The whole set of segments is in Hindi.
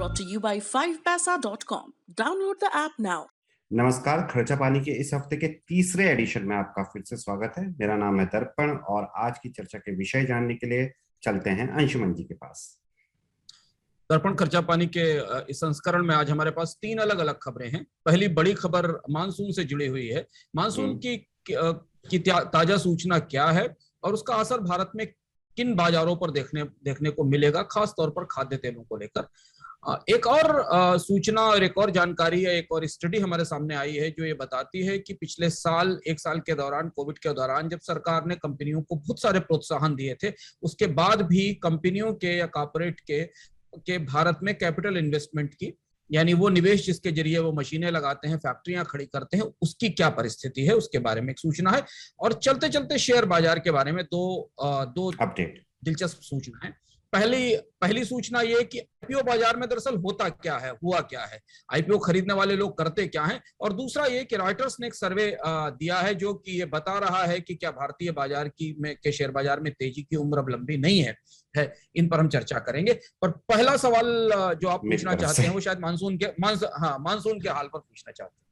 brought to you by 5paisa.com. Download the app now. नमस्कार, खर्चा पानी के इस हफ्ते के तीसरे एडिशन में आपका फिर से स्वागत है। मेरा नाम है दर्पण और आज की चर्चा के विषय जानने के लिए चलते हैं अंशुमन जी के पास। दर्पण खर्चा पानी के इस संस्करण में आज हमारे पास तीन अलग अलग खबरें हैं। पहली बड़ी खबर मानसून से जुड़ी हुई है। मानसून की ताजा सूचना क्या है और उसका असर भारत में किन बाजारों पर देखने को मिलेगा, खास तौर पर खाद्य तेलों को लेकर। एक और सूचना और एक और जानकारी है, एक और स्टडी हमारे सामने आई है जो ये बताती है कि पिछले साल, एक साल के दौरान, कोविड के दौरान, जब सरकार ने कंपनियों को बहुत सारे प्रोत्साहन दिए थे, उसके बाद भी कंपनियों के या कॉर्पोरेट के भारत में कैपिटल इन्वेस्टमेंट की, यानी वो निवेश जिसके जरिए वो मशीनें लगाते हैं, फैक्ट्रियां खड़ी करते हैं, उसकी क्या परिस्थिति है, उसके बारे में एक सूचना है। और चलते चलते शेयर बाजार के बारे में दो अपडेट दिलचस्प सूचना है। पहली सूचना ये कि आईपीओ बाजार में दरअसल हुआ क्या है, आईपीओ खरीदने वाले लोग करते क्या हैं। और दूसरा ये कि रॉयटर्स ने एक सर्वे दिया है जो कि ये बता रहा है कि क्या भारतीय बाजार के शेयर बाजार में तेजी की उम्र अब लंबी नहीं है। इन पर हम चर्चा करेंगे। पर पहला सवाल जो आप पूछना चाहते हैं वो शायद मानसून के हाल पर पूछना चाहते हैं।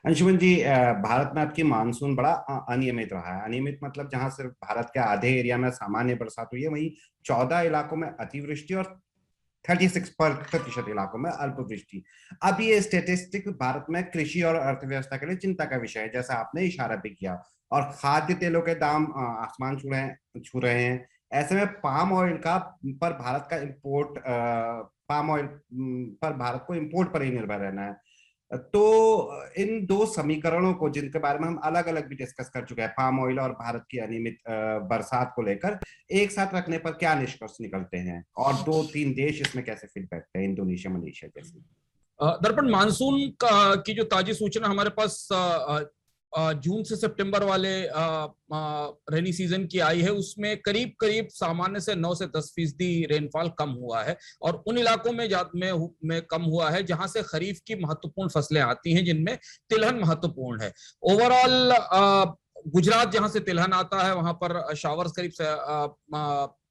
अंशुमन जी, भारत में आपकी मानसून बड़ा अनियमित रहा है। अनियमित मतलब जहां सिर्फ भारत के आधे एरिया में सामान्य बरसात हुई है, वहीं 14 इलाकों में अतिवृष्टि और 36% इलाकों में अल्पवृष्टि। अब ये स्टेटिस्टिक भारत में कृषि और अर्थव्यवस्था के लिए चिंता का विषय है, जैसा आपने इशारा भी किया। और खाद्य तेलों के दाम आसमान छू रहे हैं। ऐसे में पाम ऑयल पर भारत को इम्पोर्ट पर ही निर्भर रहना है। तो इन दो समीकरणों को, जिनके बारे में हम अलग अलग भी डिस्कस कर चुके हैं, पाम ऑयल और भारत की अनियमित बरसात को लेकर, एक साथ रखने पर क्या निष्कर्ष निकलते हैं और 2-3 देश इसमें कैसे फिट बैठते हैं, इंडोनेशिया, मलेशिया जैसे। दर्पण, मानसून की जो ताजी सूचना हमारे पास जून से सितंबर वाले रेनी सीजन की आई है, उसमें करीब करीब सामान्य से 9 से 10% रेनफॉल कम हुआ है। और उन इलाकों में कम हुआ है जहां से खरीफ की महत्वपूर्ण फसलें आती हैं, जिनमें तिलहन महत्वपूर्ण है। ओवरऑल गुजरात जहां से तिलहन आता है वहां पर शावर्स करीब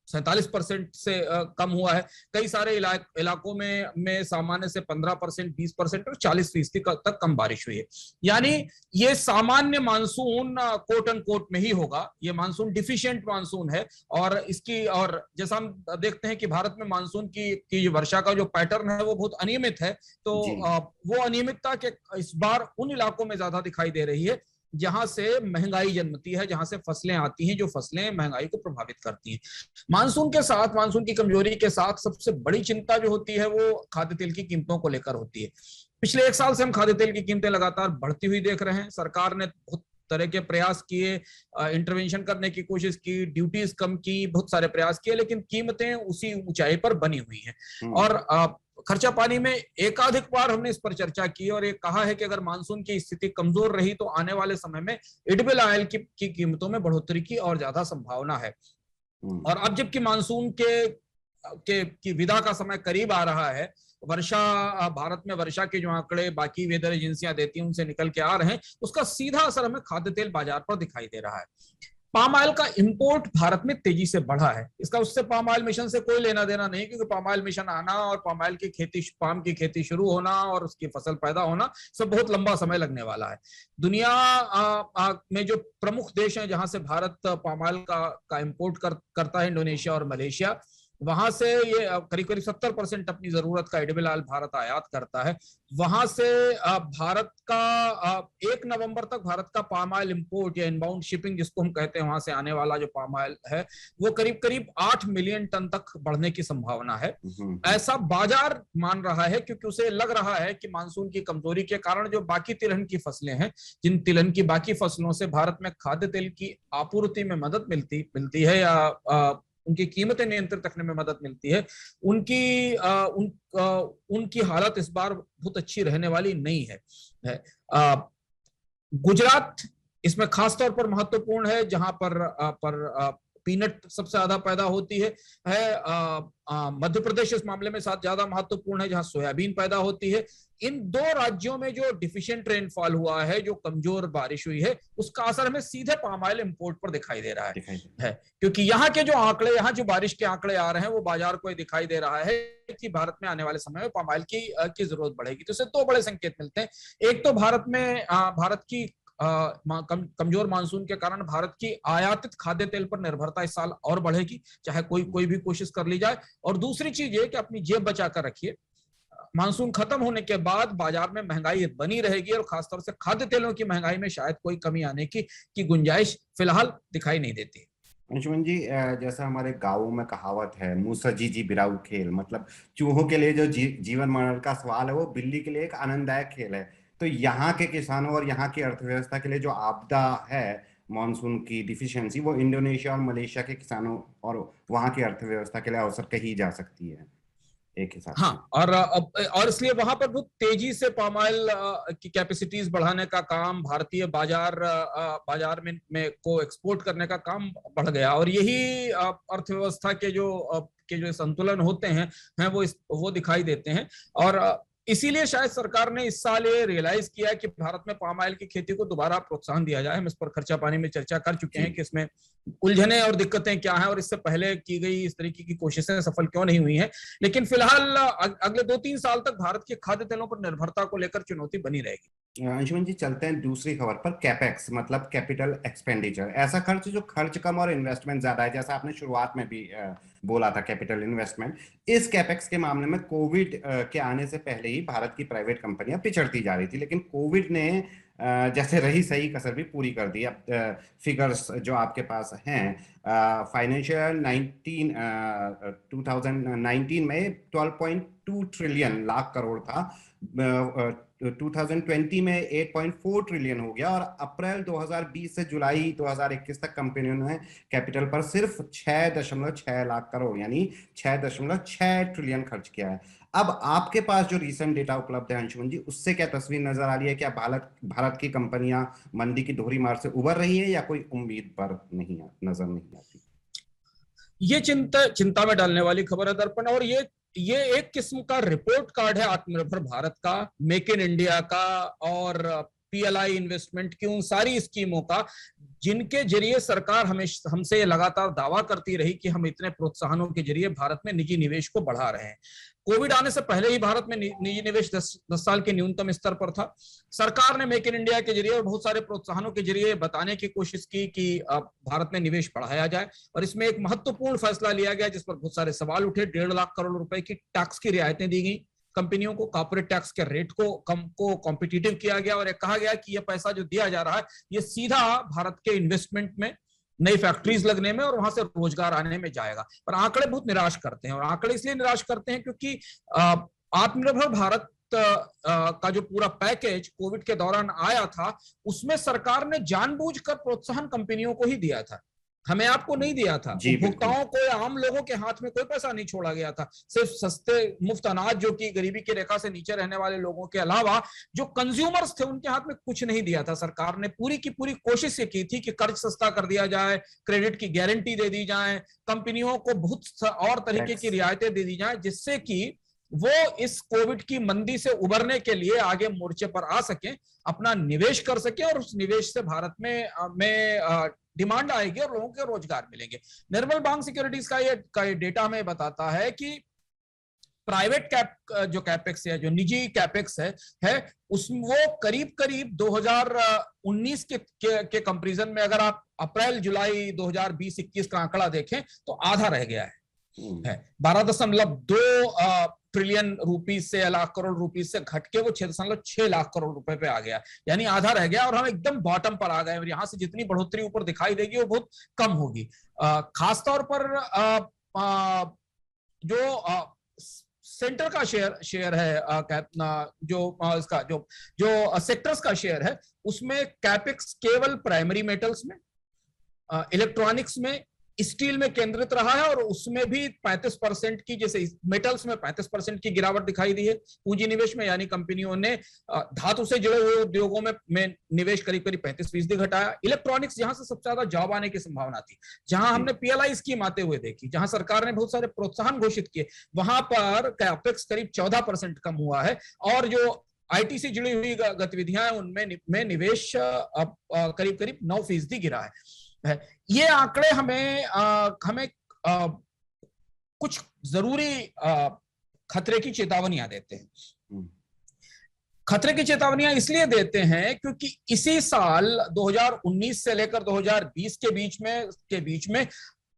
47% से कम हुआ है। कई सारे इलाकों में सामान्य से 15%, 20% और 40% तक कम बारिश हुई है। यानी ये सामान्य मानसून कोट एंड कोट में ही होगा। ये मानसून डिफिशिएंट मानसून है। और जैसा हम देखते हैं कि भारत में मानसून की वर्षा का जो पैटर्न है वो बहुत अनियमित है। तो वो अनियमितता के इस बार उन इलाकों में ज्यादा दिखाई दे रही है जहां से महंगाई जन्मती है, जहां से फसलें आती हैं, जो फसलें महंगाई को प्रभावित करती हैं। मानसून की कमजोरी के साथ सबसे बड़ी चिंता जो होती है वो खाद्य तेल की कीमतों को लेकर होती है। पिछले 1 साल से हम खाद्य तेल की कीमतें लगातार बढ़ती हुई देख रहे हैं। सरकार ने बहुत तरह के प्रयास किए, इंटरवेंशन करने की कोशिश की, ड्यूटीज कम की, बहुत सारे प्रयास किए, लेकिन कीमतें उसी ऊंचाई पर बनी हुई हैं। और खर्चा पानी में एकाधिक बार हमने इस पर चर्चा की और ये कहा है कि अगर मानसून की स्थिति कमजोर रही तो आने वाले समय में एडिबल ऑयल की कीमतों में बढ़ोतरी की और ज्यादा संभावना है। और अब जबकि मानसून की विदा का समय करीब आ रहा है, भारत में वर्षा के जो आंकड़े बाकी वेदर एजेंसियां देती हैं उनसे निकल के आ रहे हैं, उसका सीधा असर हमें खाद्य तेल बाजार पर दिखाई दे रहा है। पाम ऑयल का इंपोर्ट भारत में तेजी से बढ़ा है। इसका उससे पाम ऑयल मिशन से कोई लेना देना नहीं, क्योंकि पाम ऑयल मिशन आना और पाम की खेती शुरू होना और उसकी फसल पैदा होना सब बहुत लंबा समय लगने वाला है। दुनिया में जो प्रमुख देश हैं जहां से भारत पाम ऑयल का इंपोर्ट करता है, इंडोनेशिया और मलेशिया, वहां से ये करीब करीब 70% अपनी जरूरत का एडिबल ऑयल भारत आयात करता है। वहां से भारत का 1 नवंबर तक भारत का पाम ऑयल इंपोर्ट या इनबाउंड शिपिंग जिसको हम कहते हैं, वहां से आने वाला जो पाम ऑयल है वो करीब करीब 8 मिलियन टन तक बढ़ने की संभावना है। ऐसा बाजार मान रहा है, क्योंकि उसे लग रहा है कि मानसून की कमजोरी के कारण जो बाकी तिलहन की फसलें हैं, जिन तिलहन की बाकी फसलों से भारत में खाद्य तेल की आपूर्ति में मदद मिलती है या उनकी कीमतें नियंत्रित रखने में मदद मिलती है, उनकी हालत इस बार बहुत अच्छी रहने वाली नहीं है। गुजरात इसमें खास तौर पर महत्वपूर्ण है, जहां पर पीनट सबसे ज्यादा पैदा होती है मध्य प्रदेश इस मामले में साथ ज्यादा महत्वपूर्ण है, जहां सोयाबीन पैदा होती है। इन दो राज्यों में जो डिफिशिएंट रेनफॉल हुआ है, जो कमजोर बारिश हुई है, उसका असर हमें सीधे पाम ऑयल इंपोर्ट पर दिखाई दे रहा है। क्योंकि यहाँ के जो आंकड़े, यहाँ जो बारिश के आंकड़े आ रहे हैं, वो बाजार को दिखाई दे रहा है कि भारत में आने वाले समय में पाम ऑयल की जरूरत बढ़ेगी। तो इससे दो बड़े संकेत मिलते हैं। एक तो भारत की कमजोर मानसून के कारण भारत की आयातित खाद्य तेल पर निर्भरता इस साल और बढ़ेगी, चाहे कोई भी कोशिश कर ली जाए। और दूसरी चीज ये कि अपनी जेब बचा कर रखिए, मानसून खत्म होने के बाद बाजार में महंगाई बनी रहेगी और खासतौर से खाद्य तेलों की महंगाई में शायद कोई कमी आने की गुंजाइश फिलहाल दिखाई नहीं देती। अंशुमन जी, जैसा हमारे गाँवों में कहावत है, मुसजी जी बिराऊ खेल, मतलब चूहों के लिए जो जीवन मरण का सवाल है, वो बिल्ली के लिए एक आनंददायक खेल है। तो यहाँ के किसानों और यहाँ की अर्थव्यवस्था के लिए जो आपदा है मॉनसून की डिफिशियंसी, वो इंडोनेशिया और मलेशिया के किसानों और वहाँ की अर्थव्यवस्था के लिए अवसर कही जा सकती है एक हिसाब से। हाँ, और इसलिए वहां पर बहुत तेजी से पाम ऑयल की कैपेसिटीज बढ़ाने का काम, भारतीय बाजार में को एक्सपोर्ट करने का काम बढ़ गया। और यही अर्थव्यवस्था के जो संतुलन होते हैं वो दिखाई देते हैं। और इसीलिए शायद सरकार ने इस साल ये रियलाइज किया कि भारत में पाम ऑयल की खेती को दोबारा प्रोत्साहन दिया जाए। हम इस पर खर्चा पानी में चर्चा कर चुके हैं कि इसमें उलझने और दिक्कतें क्या हैं और इससे पहले की गई इस तरीके की कोशिशें सफल क्यों नहीं हुई हैं। लेकिन फिलहाल अगले 2-3 साल तक भारत के खाद्य तेलों पर निर्भरता को लेकर चुनौती बनी रहेगी। अंशुमन जी, चलते हैं दूसरी खबर पर। कैपेक्स मतलब कैपिटल एक्सपेंडिचर, ऐसा खर्च जो खर्च कम और इन्वेस्टमेंट ज्यादा है, जैसा आपने शुरुआत में भी बोला था कैपिटल इन्वेस्टमेंट। इस कैपेक्स के मामले में कोविड के आने से पहले ही भारत की प्राइवेट कंपनियां पिछड़ती जा रही थी, लेकिन कोविड ने जैसे रही सही कसर भी पूरी कर दी। अब फिगर्स जो आपके पास हैं, फाइनेंशियल 2019 में 12.2 ट्रिलियन लाख करोड़ था, 2020 में 8.4 ट्रिलियन हो गया, और अप्रैल 2020 से जुलाई 2021 तक कंपनियों ने कैपिटल पर सिर्फ 6.6 लाख करोड़ यानी 6.6 ट्रिलियन खर्च किया है। अब आपके पास जो रीसेंट डेटा उपलब्ध है अंशुमन जी, उससे क्या तस्वीर नजर आ रही है? क्या भारत की कंपनियां मंदी की दोहरी मार से उबर रही है या कोई उम्मीद पर नजर नहीं आती? ये चिंता में डालने वाली खबर है दर्पण, और ये एक किस्म का रिपोर्ट कार्ड है आत्मनिर्भर भारत का, मेक इन इंडिया का और पीएलआई इन्वेस्टमेंट की, उन सारी स्कीमों का जिनके जरिए सरकार हमसे लगातार दावा करती रही कि हम इतने प्रोत्साहनों के जरिए भारत में निजी निवेश को बढ़ा रहे हैं। कोविड आने से पहले ही भारत में निजी निवेश 10 साल के न्यूनतम स्तर पर था। सरकार ने मेक इन इंडिया के जरिए और बहुत सारे प्रोत्साहनों के जरिए बताने की कोशिश की कि भारत में निवेश बढ़ाया जाए, और इसमें एक महत्वपूर्ण फैसला लिया गया जिस पर बहुत सारे सवाल उठे। 1.5 लाख करोड़ रुपए की टैक्स की रियायतें दी गई कंपनियों को, कॉर्पोरेट टैक्स के रेट को कॉम्पिटिटिव किया गया, और कहा गया कि यह पैसा जो दिया जा रहा है ये सीधा भारत के इन्वेस्टमेंट में, नई फैक्ट्रीज लगने में और वहां से रोजगार आने में जाएगा। पर आंकड़े बहुत निराश करते हैं, और आंकड़े इसलिए निराश करते हैं क्योंकि आत्मनिर्भर भारत का जो पूरा पैकेज कोविड के दौरान आया था, उसमें सरकार ने जानबूझकर प्रोत्साहन कंपनियों को ही दिया था, हमें आपको नहीं दिया था। उपभोक्ताओं को या आम लोगों के हाथ में कोई पैसा नहीं छोड़ा गया था। सिर्फ सस्ते मुफ्त अनाज, जो कि गरीबी की रेखा से नीचे रहने वाले लोगों के अलावा जो कंज्यूमर्स थे उनके हाथ में कुछ नहीं दिया था। सरकार ने पूरी की पूरी कोशिश ये की थी कि कर्ज सस्ता कर दिया जाए, क्रेडिट की गारंटी दे दी जाए, कंपनियों को बहुत और तरीके की रियायतें दे दी जाए, जिससे कि वो इस कोविड की मंदी से उबरने के लिए आगे मोर्चे पर आ सके, अपना निवेश कर सके, और उस निवेश से भारत में डिमांड आएगी और लोगों के रोजगार मिलेंगे। निर्मल बांग सिक्योरिटीज का ये डेटा हमें बताता है कि प्राइवेट जो कैपेक्स है, जो निजी कैपेक्स है वो करीब 2019 के कंपैरिजन में, अगर आप अप्रैल जुलाई 2020-21 का आंकड़ा देखें तो आधा रह गया है 12.2 ट्रिलियन रुपीज से, लाख करोड़ रुपीज से घट के वो 6.6 लाख करोड़ रुपए पे आ गया, यानी आधा रह गया, और हम एकदम बॉटम पर आ गए। और यहां से जितनी बढ़ोतरी ऊपर दिखाई देगी वो बहुत कम होगी। खासतौर पर जो सेंटर का शेयर है, जो सेक्टर्स का शेयर है, उसमें कैपेक्स केवल प्राइमरी मेटल्स में, इलेक्ट्रॉनिक्स में, स्टील में केंद्रित रहा है और उसमें भी 35% की, जैसे मेटल्स में 35% की गिरावट दिखाई दी है पूंजी निवेश में, यानी कंपनियों ने धातु से जुड़े हुए उद्योगों में निवेश करीब करीब 35% घटाया। इलेक्ट्रॉनिक्स, जहां से सबसे ज्यादा जॉब आने की संभावना थी, जहां हमने पीएलआई स्कीम आते हुए देखी, जहां सरकार ने बहुत सारे प्रोत्साहन घोषित किए, वहां पर कैपेक्स करीब 14% कम हुआ है। और जो आईटी से जुड़ी हुई गतिविधियां हैं उनमें निवेश करीब करीब 9% गिरा है। ये आंकड़े हमें कुछ जरूरी खतरे की चेतावनियां देते हैं। खतरे की चेतावनियां इसलिए देते हैं क्योंकि इसी साल 2019 से लेकर 2020 के बीच में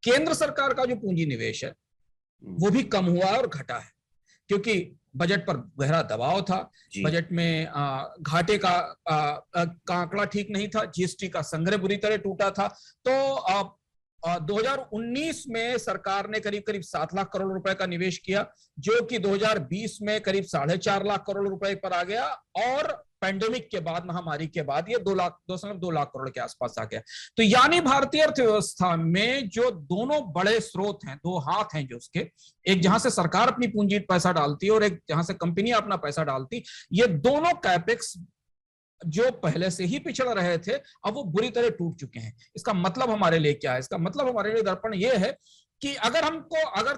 केंद्र सरकार का जो पूंजी निवेश है वो भी कम हुआ और घटा है, क्योंकि बजट पर गहरा दबाव था। बजट में घाटे का आंकड़ा ठीक नहीं था, जीएसटी का संग्रह बुरी तरह टूटा था। तो 2019 में सरकार ने करीब करीब 7 लाख करोड़ रुपए का निवेश किया, जो कि 2020 में करीब 4.5 लाख करोड़ रुपए पर आ गया, और पैंडेमिक के बाद, महामारी के बाद ये 2 लाख करोड़ के आसपास आ गया। तो यानी भारतीय अर्थव्यवस्था में जो दोनों बड़े स्रोत हैं, 2 हाथ हैं जो उसके, एक जहां से सरकार अपनी पूंजी पैसा डालती है और एक जहां से कंपनियां अपना पैसा डालती, ये दोनों कैपेक्स जो पहले से ही पिछड़ रहे थे अब वो बुरी तरह टूट चुके हैं। इसका मतलब हमारे लिए क्या है? इसका मतलब हमारे लिए दर्पण ये है कि अगर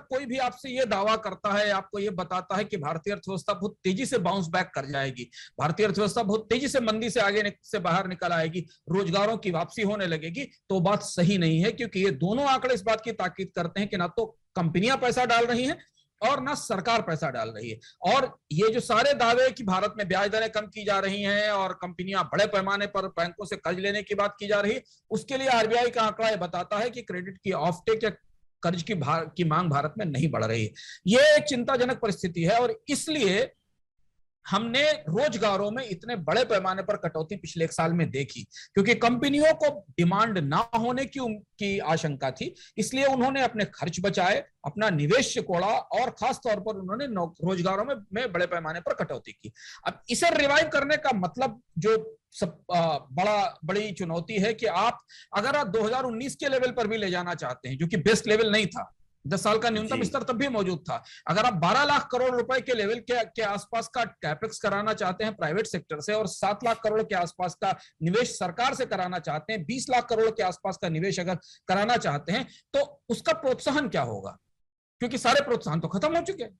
कोई भी आपसे ये दावा करता है, आपको ये बताता है कि भारतीय अर्थव्यवस्था बहुत तेजी से बाउंस बैक कर जाएगी, भारतीय अर्थव्यवस्था बहुत तेजी से मंदी से से बाहर निकल आएगी, रोजगारों की वापसी होने लगेगी, तो बात सही नहीं है। क्योंकि ये दोनों आंकड़े इस बात की ताकीद करते हैं कि ना तो कंपनियां पैसा डाल रही हैं और ना सरकार पैसा डाल रही है। और ये जो सारे दावे कि भारत में ब्याज दरें कम की जा रही हैं और कंपनियां बड़े पैमाने पर बैंकों से कर्ज लेने की बात की जा रही है, उसके लिए आरबीआई का आंकड़ा ये बताता है कि क्रेडिट की ऑफटेक या कर्ज की मांग भारत में नहीं बढ़ रही है। ये एक चिंताजनक परिस्थिति है और इसलिए हमने रोजगारों में इतने बड़े पैमाने पर कटौती पिछले 1 साल में देखी, क्योंकि कंपनियों को डिमांड ना होने की आशंका थी, इसलिए उन्होंने अपने खर्च बचाए, अपना निवेश सिकोड़ा और खास तौर पर उन्होंने रोजगारों में बड़े पैमाने पर कटौती की। अब इसे रिवाइव करने का मतलब जो बड़ी चुनौती है कि अगर आप 2019 के लेवल पर भी ले जाना चाहते हैं, जो कि बेस्ट लेवल नहीं था, 10 साल का न्यूनतम स्तर तब भी मौजूद था, अगर आप 12 लाख करोड़ रुपए के लेवल के आसपास का कैपेक्स कराना चाहते हैं प्राइवेट सेक्टर से और 7 लाख करोड़ के आसपास का निवेश सरकार से कराना चाहते हैं, 20 लाख करोड़ के आसपास का निवेश अगर कराना चाहते हैं, तो उसका प्रोत्साहन क्या होगा? क्योंकि सारे प्रोत्साहन तो खत्म हो चुके हैं।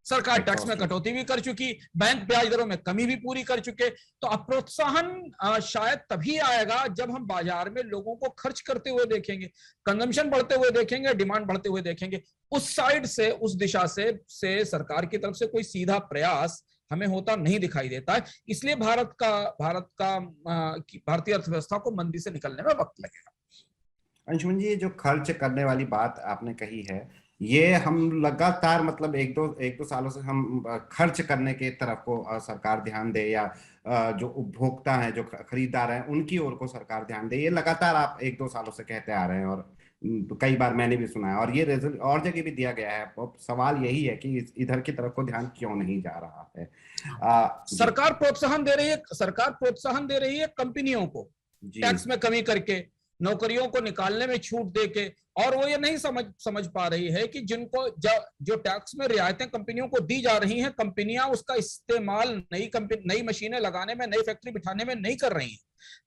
सरकार टैक्स में कटौती भी कर चुकी, बैंक ब्याज दरों में कमी भी पूरी कर चुके। तो अब प्रोत्साहन शायद तभी आएगा जब हम बाजार में लोगों को खर्च करते हुए देखेंगे, कंजम्पशन बढ़ते हुए देखेंगे, डिमांड बढ़ते हुए देखेंगे। उस साइड से, उस दिशा से सरकार की तरफ से कोई सीधा प्रयास हमें होता नहीं दिखाई देता है। इसलिए भारतीय अर्थव्यवस्था को मंदी से निकलने में वक्त लगेगा। अंशुमन जी, जो खर्च करने वाली बात आपने कही है, ये हम लगातार मतलब एक दो सालों से हम खर्च करने के तरफ को सरकार ध्यान दे, या जो उपभोक्ता हैं, जो खरीदार हैं, उनकी ओर को सरकार ध्यान दे, ये लगातार आप 1-2 सालों से कहते आ रहे हैं और कई बार मैंने भी सुना है और ये रिजल्ट और जगह भी दिया गया है। सवाल यही है कि इधर की तरफ को ध्यान क्यों नहीं जा रहा है? सरकार प्रोत्साहन दे रही है कंपनियों को टैक्स में कमी करके, नौकरियों को निकालने में छूट देके, और वो ये नहीं समझ पा रही है कि जो टैक्स में रियायतें कंपनियों को दी जा रही हैं, कंपनियां उसका इस्तेमाल नई मशीनें लगाने में, नई फैक्ट्री बिठाने में नहीं कर रही हैं।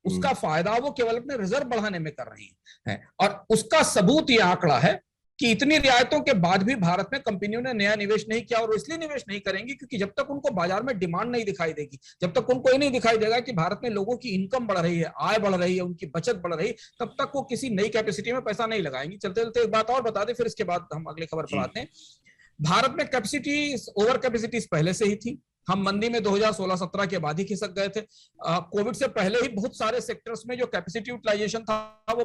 उसका फायदा वो केवल अपने रिजर्व बढ़ाने में कर रही हैं। और उसका सबूत ये आंकड़ा है कि इतनी रियायतों के बाद भी भारत में कंपनियों ने नया निवेश नहीं किया। और इसलिए निवेश नहीं करेंगी क्योंकि जब तक उनको बाजार में डिमांड नहीं दिखाई देगी, जब तक उनको ये नहीं दिखाई देगा कि भारत में लोगों की इनकम बढ़ रही है, आय बढ़ रही है, उनकी बचत बढ़ रही है, तब तक वो किसी नई कैपेसिटी में पैसा नहीं लगाएंगी। चलते चलते एक बात और बता दें, फिर इसके बाद हम अगली खबर पर आते हैं। भारत में ओवर कैपेसिटीज पहले से ही थी। हम मंदी में 2016-17 के बाद ही खिसक गए थे। कोविड से पहले ही बहुत सारे सेक्टर्स में जो कैपेसिटी यूटिलाइजेशन था वो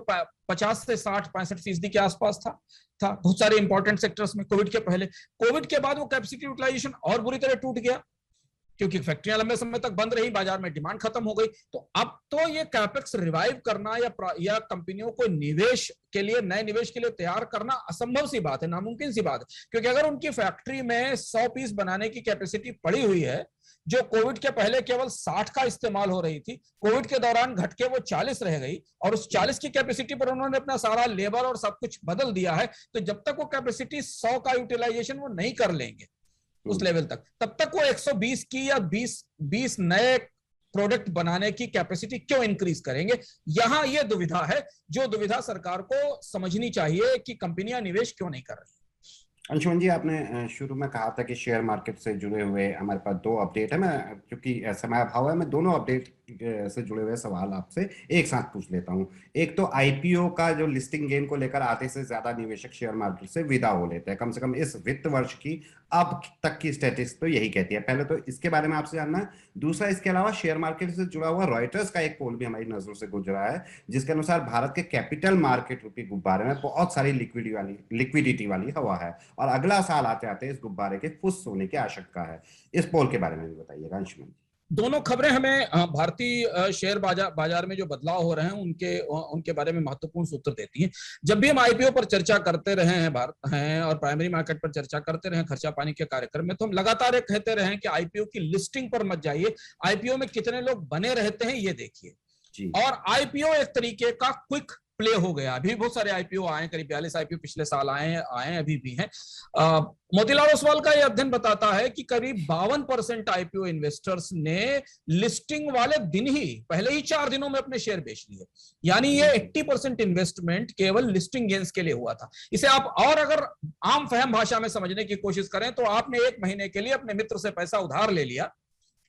50 से 60-65% के आसपास था बहुत सारे इंपॉर्टेंट सेक्टर्स में कोविड के पहले। कोविड के बाद वो कैपेसिटी यूटिलाइजेशन और बुरी तरह टूट गया, क्योंकि फैक्ट्रियां लंबे समय तक बंद रही, बाजार में डिमांड खत्म हो गई। तो अब तो ये कैपेक्स रिवाइव करना या कंपनियों को निवेश के लिए, नए निवेश के लिए तैयार करना असंभव सी बात है, नामुमकिन सी बात है। क्योंकि अगर उनकी फैक्ट्री में 100 पीस बनाने की कैपेसिटी पड़ी हुई है, जो कोविड के पहले केवल 60 का इस्तेमाल हो रही थी, कोविड के दौरान घट के वो 40 रह गई, और उस 40 की कैपेसिटी पर उन्होंने अपना सारा लेबर और सब कुछ बदल दिया है, तो जब तक वो कैपेसिटी 100 का यूटिलाइजेशन वो नहीं कर लेंगे उस लेवल तक, तब तक वो 120 की या 20 नए प्रोडक्ट बनाने की कैपेसिटी क्यों इंक्रीज करेंगे? यहां ये दुविधा है, जो दुविधा सरकार को समझनी चाहिए कि कंपनियां निवेश क्यों नहीं कर रही। अंशुमन जी, आपने शुरू में कहा था कि शेयर मार्केट से जुड़े हुए हमारे पास 2 अपडेट है। मैं, क्योंकि समय अभाव है, मैं दोनों अपडेट से जुड़े हुए सवाल आपसे एक साथ पूछ लेता हूं। एक तो आईपीओ का जो लिस्टिंग गेन को लेकर आधे से ज्यादा निवेशक शेयर मार्केट से विदा हो लेते हैं, कम से कम इस वित्त वर्ष की अब तक की स्टैटिस्टिक्स तो यही कहती है। पहले तो इसके बारे में आपसे जानना है। दूसरा, इसके अलावा शेयर मार्केट से जुड़ा हुआ रॉयटर्स का एक पोल भी हमारी नजरों से गुजरा है, जिसके अनुसार भारत के कैपिटल मार्केट रूपी गुब्बारे में बहुत सारी लिक्विडिटी वाली हवा है, और अगला साल आते आते इस गुब्बारे के फुस होने की आशंका है। इस पोल के बारे में भी बताइएगा अंशुमन जी। दोनों खबरें हमें भारतीय शेयर बाजार में जो बदलाव हो रहे हैं उनके बारे में महत्वपूर्ण सूत्र देती हैं। जब भी हम आईपीओ पर चर्चा करते रहे हैं और प्राइमरी मार्केट पर चर्चा करते रहे खर्चा पानी के कार्यक्रम में, तो हम लगातार कहते रहे कि आईपीओ की लिस्टिंग पर मत जाइए, आईपीओ में कितने लोग बने रहते हैं ये देखिए। और आईपीओ एक तरीके का क्विक प्ले हो गया। अभी बहुत सारे आईपीओ आए, करीब 42 आईपीओ पिछले साल आए, अभी भी हैं। मोतीलाल ओसवाल का यह अध्ययन बताता है कि करीब 52% आईपीओ इन्वेस्टर्स ने लिस्टिंग वाले दिन ही, पहले ही 4 दिनों में अपने शेयर बेच लिए। यानी ये 80% इन्वेस्टमेंट केवल लिस्टिंग गेन्स के लिए हुआ था। इसे आप और अगर आम फहम भाषा में समझने की कोशिश करें तो आपने 1 महीने के लिए अपने मित्र से पैसा उधार ले लिया,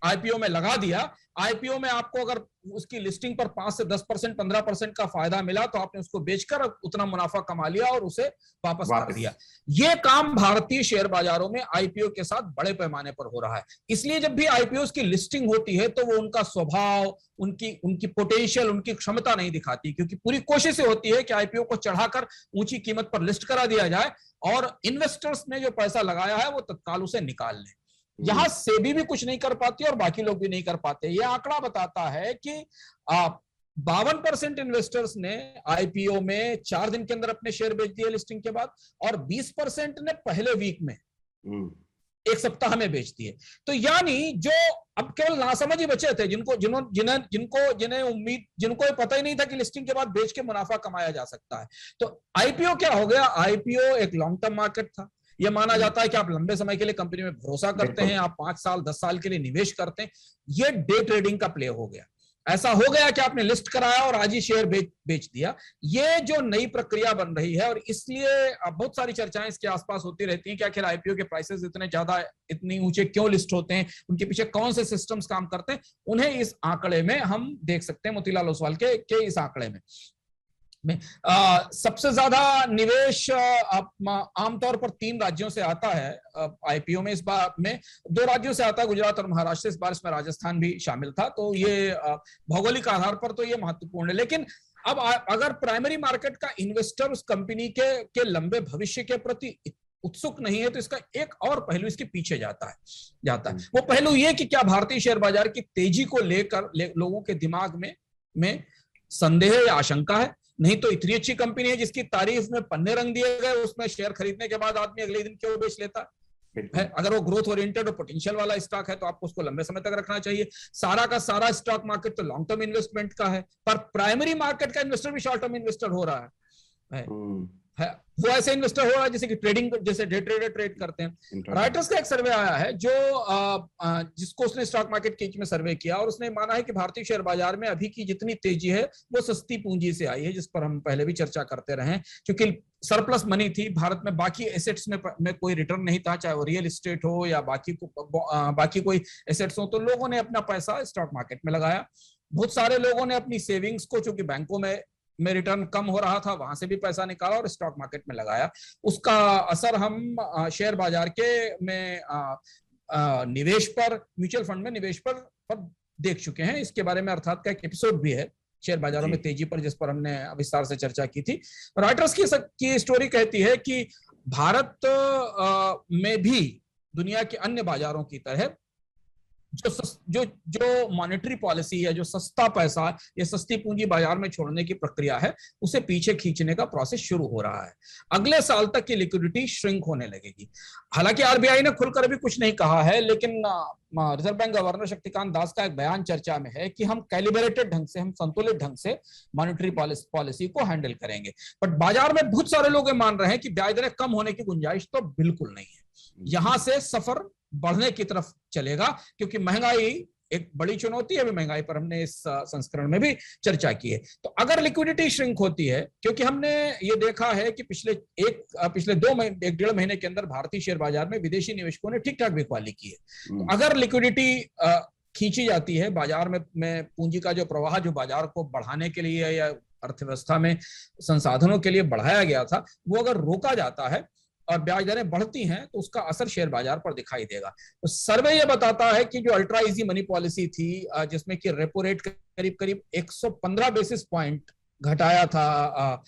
आईपीओ में लगा दिया, आईपीओ में आपको अगर उसकी लिस्टिंग पर 5 से 10%, 15% का फायदा मिला तो आपने उसको बेचकर उतना मुनाफा कमा लिया और उसे वापस कर दिया। ये काम भारतीय शेयर बाजारों में आईपीओ के साथ बड़े पैमाने पर हो रहा है। इसलिए जब भी आईपीओ की लिस्टिंग होती है तो वो उनका स्वभाव, उनकी पोटेंशियल, उनकी क्षमता नहीं दिखाती, क्योंकि पूरी कोशिश होती है कि आईपीओ को चढ़ाकर ऊंची कीमत पर लिस्ट करा दिया जाए और इन्वेस्टर्स ने जो पैसा लगाया है वो तत्काल उसे निकाल लें। यहां सेबी भी कुछ नहीं कर पाती और बाकी लोग भी नहीं कर पाते। यह आंकड़ा बताता है कि 52% इन्वेस्टर्स ने आईपीओ में 4 दिन के अंदर अपने शेयर बेच दिए लिस्टिंग के बाद, और 20% ने पहले वीक में, 1 सप्ताह में बेच दिए। तो यानी जो अब केवल नासमझ ही बचे थे, जिनको पता ही नहीं था कि लिस्टिंग के बाद बेच के मुनाफा कमाया जा सकता है। तो आईपीओ क्या हो गया? आईपीओ एक लॉन्ग टर्म मार्केट था। यह माना जाता है कि आप लंबे समय के लिए कंपनी में भरोसा करते हैं, आप 5 साल 10 साल के लिए निवेश करते हैं। यह डे ट्रेडिंग का प्ले हो गया। ऐसा हो गया कि आपने लिस्ट कराया और आज ही शेयर बेच दिया। ये जो नई प्रक्रिया बन रही है, और इसलिए बहुत सारी चर्चाएं इसके आसपास होती रहती हैं कि आखिर आईपीओ के प्राइसेस इतनी ऊंचे क्यों लिस्ट होते हैं, उनके पीछे कौन से सिस्टम्स काम करते हैं। उन्हें इस आंकड़े में हम देख सकते हैं, मोतीलाल ओसवाल के इस आंकड़े में सबसे ज्यादा निवेश आमतौर पर 3 राज्यों से आता है आईपीओ में। इस बार में 2 राज्यों से आता है, गुजरात और महाराष्ट्र। इस बार इसमें राजस्थान भी शामिल था। तो ये भौगोलिक आधार पर तो ये महत्वपूर्ण है। लेकिन अब अगर प्राइमरी मार्केट का इन्वेस्टर उस कंपनी के लंबे भविष्य के प्रति उत्सुक नहीं है तो इसका एक और पहलू इसके पीछे जाता है। वो पहलू ये कि क्या भारतीय शेयर बाजार की तेजी को लेकर लोगों के दिमाग में संदेह या आशंका है? नहीं तो इतनी अच्छी कंपनी है जिसकी तारीफ में पन्ने रंग दिए गए, उसमें शेयर खरीदने के बाद आदमी अगले दिन क्यों बेच लेता है? अगर वो ग्रोथ ओरिएंटेड और पोटेंशियल वाला स्टॉक है तो आपको उसको लंबे समय तक रखना चाहिए। सारा का सारा स्टॉक मार्केट तो लॉन्ग टर्म इन्वेस्टमेंट का है, पर प्राइमरी मार्केट का इन्वेस्टर भी शॉर्ट टर्म इन्वेस्टर हो रहा है। वो ऐसे इन्वेस्टर हो रहा है जैसे कि जैसे डे ट्रेडर ट्रेड करते हैं। रॉयटर्स का एक सर्वे आया है जिसको उसने स्टॉक मार्केट के में सर्वे किया, और उसने माना है कि भारतीय शेयर बाजार में अभी की जितनी तेजी है वो सस्ती पूंजी से आई है, जिस पर हम पहले भी चर्चा करते रहे। क्योंकि सरप्लस मनी थी भारत में, बाकी एसेट्स में कोई रिटर्न नहीं था, चाहे वो रियल एस्टेट हो या बाकी कोई एसेट्स हो, तो लोगों ने अपना पैसा स्टॉक मार्केट में लगाया। बहुत सारे लोगों ने अपनी सेविंग्स को, चूंकि बैंकों में रिटर्न कम हो रहा था, वहां से भी पैसा निकाला और स्टॉक मार्केट में लगाया। उसका असर हम शेयर बाजार में निवेश पर, म्यूचुअल फंड में निवेश पर देख चुके हैं। इसके बारे में अर्थात का एक एपिसोड भी है शेयर बाजारों में तेजी पर, जिस पर हमने विस्तार से चर्चा की थी। रॉयटर्स की स्टोरी कहती है कि भारत में भी दुनिया के अन्य बाजारों की तरह जो मॉनेटरी पॉलिसी है, जो सस्ता पैसा, ये सस्ती पूंजी बाजार में छोड़ने की प्रक्रिया है, उसे पीछे खींचने का प्रोसेस शुरू हो रहा है। अगले साल तक की लिक्विडिटी श्रिंक होने लगेगी। हालांकि आरबीआई ने खुलकर भी कुछ नहीं कहा है, लेकिन reserve bank governor Shaktikanta Das का एक बयान चर्चा में है कि हम कैलिब्रेटेड ढंग से, हम संतुलित ढंग से मॉनेटरी पॉलिसी को हैंडल करेंगे। बट बाजार में बहुत सारे लोग मान रहे हैं कि ब्याज दरें कम होने की गुंजाइश तो बिल्कुल नहीं है। यहां से सफर बढ़ने की तरफ चलेगा, क्योंकि महंगाई एक बड़ी चुनौती है। अभी महंगाई पर हमने इस संस्करण में भी चर्चा की है। तो अगर लिक्विडिटी श्रिंक होती है, क्योंकि हमने ये देखा है कि पिछले एक डेढ़ महीने के अंदर भारतीय शेयर बाजार में विदेशी निवेशकों ने ठीक ठाक बिकवाली की है। तो अगर लिक्विडिटी खींची जाती है बाजार में पूंजी का जो प्रवाह, जो बाजार को बढ़ाने के लिए या अर्थव्यवस्था में संसाधनों के लिए बढ़ाया गया था, वो अगर रोका जाता है और ब्याज दरें बढ़ती हैं, तो उसका असर शेयर बाजार पर दिखाई देगा। तो सर्वे ये बताता है कि जो अल्ट्रा इजी मनी पॉलिसी थी, जिसमें कि रेपो रेट करीब करीब 115 बेसिस पॉइंट घटाया था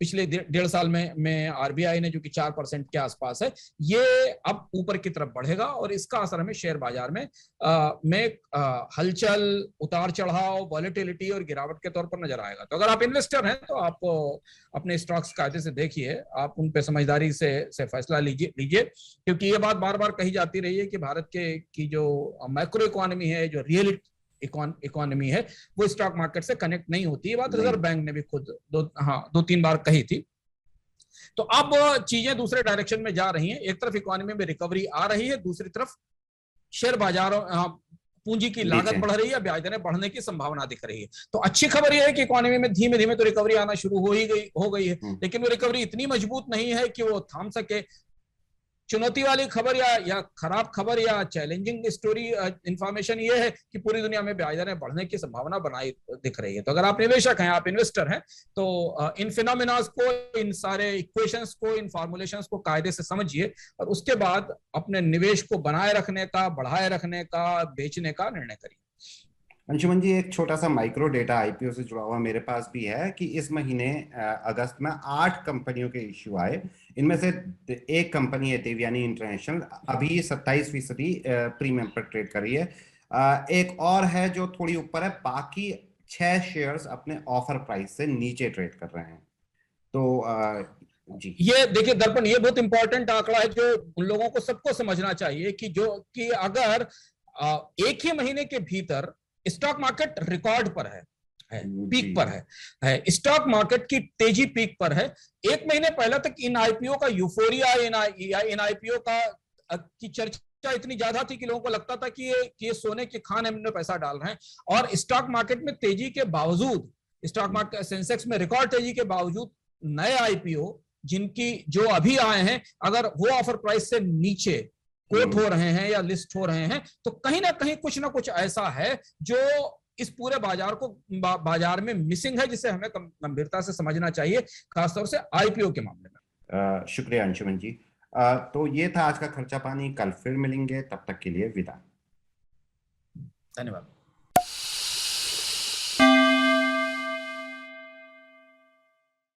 पिछले डेढ़ साल में आरबीआई ने, जो कि 4% के आसपास है, ये अब ऊपर की तरफ बढ़ेगा और इसका असर हमें शेयर बाजार में हलचल, उतार चढ़ाव, वॉलेटिलिटी और गिरावट के तौर पर नजर आएगा। तो अगर आप इन्वेस्टर हैं तो आप अपने स्टॉक्स कायदे से देखिए, आप उन पे समझदारी से फैसला लीजिए, क्योंकि ये बात बार बार कही जाती रही है कि भारत की जो मैक्रो इकोनॉमी है, जो रियल इकोनॉमी है, वो स्टॉक मार्केट से कनेक्ट नहीं होती। ये बात रिजर्व बैंक ने भी खुद 2-3 बार कही थी। तो अब चीजें दूसरे डायरेक्शन में जा रही हैं। एक तरफ इकोनॉमी में रिकवरी आ रही है, दूसरी तरफ शेयर बाजारों पूंजी की लागत बढ़ रही है, ब्याज दरें बढ़ने की संभावना दिख रही है। तो अच्छी खबर यह है कि इकोनॉमी में धीमे धीमे तो रिकवरी आना शुरू हो गई है, लेकिन वो रिकवरी इतनी मजबूत नहीं है कि वो थाम सके। चुनौती वाली खबर या खराब खबर या चैलेंजिंग स्टोरी इंफॉर्मेशन ये है कि पूरी दुनिया में ब्याज दरें बढ़ने की संभावना बनाई दिख रही है। तो अगर आप निवेशक हैं, आप इन्वेस्टर हैं, तो इन फिनोमिनास को, इन सारे इक्वेशंस को, इन फॉर्मुलेशंस को कायदे से समझिए और उसके बाद अपने निवेश को बनाए रखने का, बढ़ाए रखने का, बेचने का निर्णय करिए। अंशुमन जी, एक छोटा सा माइक्रो डेटा आईपीओ से जुड़ा हुआ मेरे पास भी है कि इस महीने अगस्त में 8 कंपनियों के इश्यू आए। इनमें से एक कंपनी है देवयानी इंटरनेशनल, अभी 27% प्रीमियम पर ट्रेड कर रही है। एक और है जो थोड़ी ऊपर है, बाकी 6 शेयर्स अपने ऑफर प्राइस से नीचे ट्रेड कर रहे हैं। तो जी, ये देखिए दर्पण, ये बहुत इंपॉर्टेंट आंकड़ा है जो उन लोगों को सबको समझना चाहिए कि अगर एक ही महीने के भीतर स्टॉक मार्केट रिकॉर्ड पर है, पीक पर है, स्टॉक मार्केट की तेजी पीक पर है। एक महीने पहले तक इन आईपीओ का यूफोरिया, इन आईपीओ की चर्चा इतनी ज्यादा थी कि लोगों को लगता था कि ये सोने के खाने में पैसा डाल रहे हैं। और स्टॉक मार्केट में तेजी के बावजूद, स्टॉक मार्केट सेंसेक्स में रिकॉर्ड तेजी के बावजूद, नए आईपीओ जो अभी आए हैं, अगर वो ऑफर प्राइस से नीचे कोट हो रहे हैं या लिस्ट हो रहे हैं, तो कहीं ना कहीं कुछ ना कुछ ऐसा है जो इस पूरे बाजार में मिसिंग है, जिसे हमें गंभीरता से समझना चाहिए, खासतौर से आईपीओ के मामले में। शुक्रिया अंशुमन जी। तो ये था आज का खर्चा पानी। कल फिर मिलेंगे, तब तक के लिए विदा। धन्यवाद।